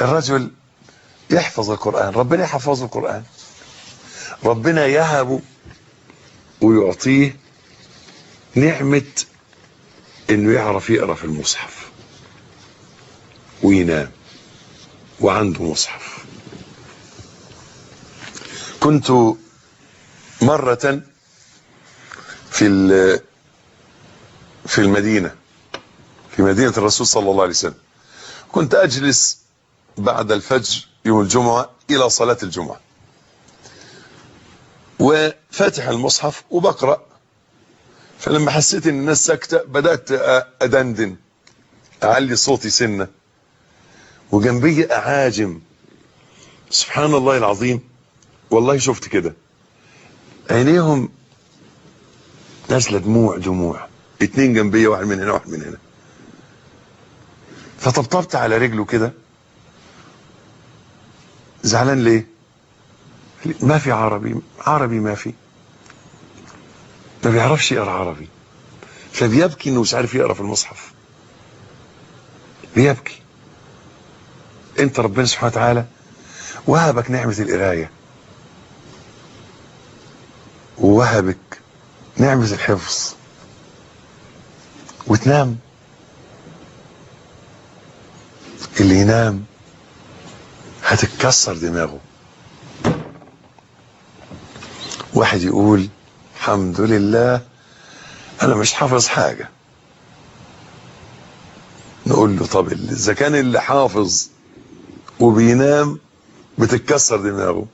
الرجل يحفظ القرآن، ربنا يحفظه القرآن، ربنا يهبه ويعطيه نعمة انه يعرف يقرأ في المصحف وينام وعنده مصحف. كنت مرة في المدينة، في مدينة الرسول صلى الله عليه وسلم، كنت أجلس بعد الفجر يوم الجمعة إلى صلاة الجمعة، وفاتح المصحف وبقرأ. فلما حسيت ان الناس ساكتة بدأت أدندن، أعلي صوتي سنة، وجنبي أعاجم. سبحان الله العظيم، والله شفت كده عينيهم نازلة دموع، اتنين جنبي، واحد من هنا واحد من هنا. فطبطبت على رجله كده. زعلان ليه؟ ما في عربي ما في، ما بيعرفش يقرأ عربي، فبيبكي انه مش عارف يقرأ في المصحف، بيبكي. انت ربنا سبحانه وتعالى وهبك نعمة القراية، ووهبك نعمة الحفظ، وتنام. اللي ينام هتتكسر دماغه. واحد يقول الحمد لله انا مش حافظ حاجة، نقول له طب اذا كان اللي حافظ وبينام بتتكسر دماغه،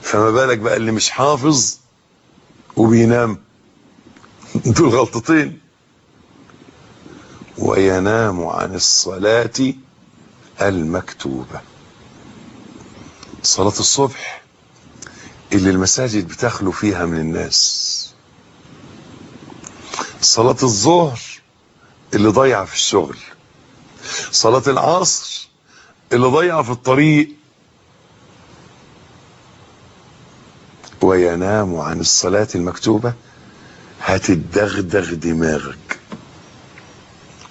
فما بالك بقى اللي مش حافظ وبينام؟ دول غلطتين. وينام عن الصلاة المكتوبة، صلاة الصبح اللي المساجد بتخلو فيها من الناس، صلاة الظهر اللي ضيعة في الشغل، صلاة العصر اللي ضيعة في الطريق. وينام عن الصلاة المكتوبة، هتدغدغ دماغك.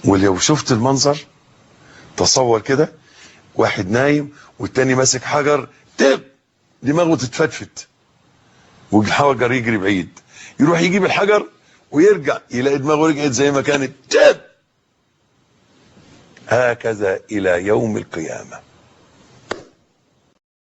ولو شفت المنظر تصور كده، واحد نايم والتاني ماسك حجر، دماغه تتفتفت والحجر يجري بعيد، يروح يجيب الحجر ويرجع يلاقي دماغه رجعت زي ما كانت. هكذا إلى يوم القيامة.